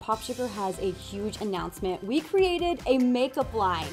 Popsugar has a huge announcement. We created a makeup line.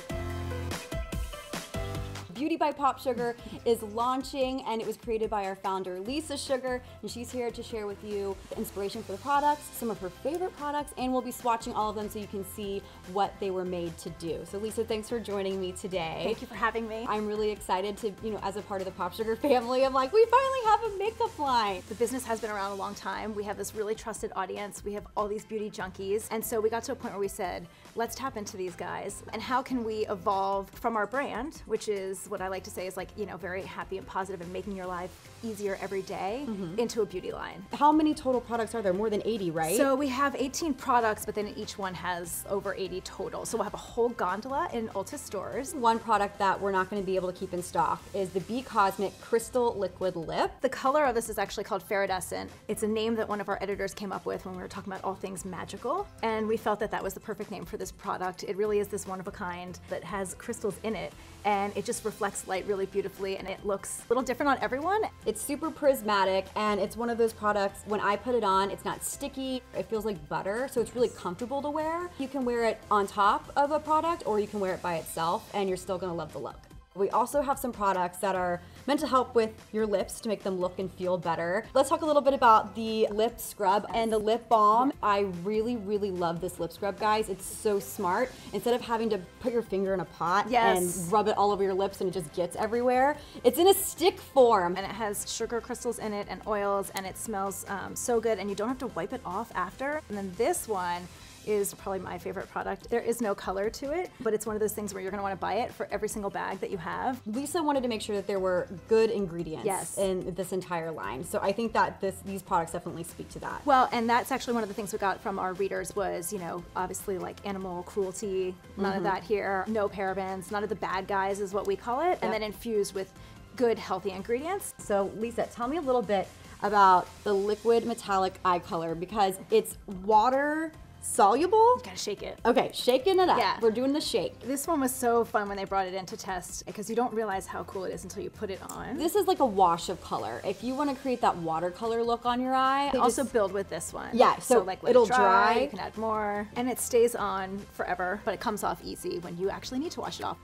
Beauty by Popsugar is launching, and it was created by our founder, Lisa Sugar, and she's here to share with you the inspiration for the products, some of her favorite products, and we'll be swatching all of them so you can see what they were made to do. So Lisa, thanks for joining me today. Thank you for having me. I'm really excited to, as a part of the Popsugar family, I'm like, we finally have a makeup line. The business has been around a long time. We have this really trusted audience. We have all these beauty junkies. And so we got to a point where we said, let's tap into these guys. And how can we evolve from our brand, which is what I like to say is very happy and positive and making your life easier every day, into a beauty line. How many total products are there? More than 80, right? So we have 18 products, but then each one has over 80 total. So we'll have a whole gondola in Ulta stores. One product that we're not going to be able to keep in stock is the Be Cosmic Crystal Liquid Lip. The color of this is actually called FAIRIDESCENT. It's a name that one of our editors came up with when we were talking about all things magical, and we felt that that was the perfect name for this product. It really is this one of a kind that has crystals in it, and it just reflects light really beautifully, and it looks a little different on everyone. It's super prismatic, and it's one of those products, when I put it on, it's not sticky, it feels like butter, so it's really comfortable to wear. You can wear it on top of a product, or you can wear it by itself, and you're still gonna love the look. We also have some products that are meant to help with your lips to make them look and feel better. Let's talk a little bit about the lip scrub and the lip balm. I really, really love this lip scrub, guys. It's so smart. Instead of having to put your finger in a pot and rub it all over your lips and it just gets everywhere, it's in a stick form. And it has sugar crystals in it and oils, and it smells so good, and you don't have to wipe it off after. And then this one is probably my favorite product. There is no color to it, but it's one of those things where you're gonna wanna buy it for every single bag that you have. Lisa wanted to make sure that there were good ingredients in this entire line. So I think that these products definitely speak to that. Well, and that's actually one of the things we got from our readers was, obviously like animal cruelty, none of that here, no parabens, none of the bad guys is what we call it, and then infused with good, healthy ingredients. So Lisa, tell me a little bit about the liquid metallic eye color, because it's water soluble? You gotta shake it. Okay, shaking it up. Yeah. We're doing the shake. This one was so fun when they brought it in to test, because you don't realize how cool it is until you put it on. This is like a wash of color. If you want to create that watercolor look on your eye. They also build with this one. Yeah, so like it'll dry. You can add more, and it stays on forever, but it comes off easy when you actually need to wash it off.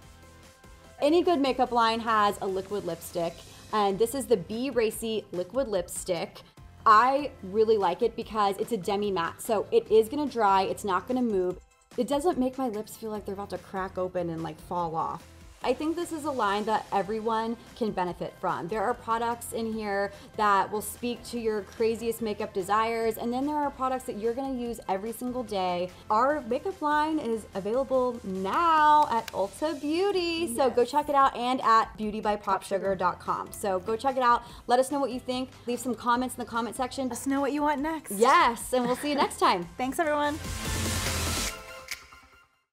Any good makeup line has a liquid lipstick, and this is the Be RACY liquid lipstick. I really like it because it's a demi-matte, so it is gonna dry, it's not gonna move. It doesn't make my lips feel like they're about to crack open and like fall off. I think this is a line that everyone can benefit from. There are products in here that will speak to your craziest makeup desires, and then there are products that you're gonna use every single day. Our makeup line is available now at ULTA Beauty, so go check it out, and at beautybypopsugar.com. So go check it out, let us know what you think, leave some comments in the comment section. Let us know what you want next. Yes, and we'll see you next time. Thanks, everyone.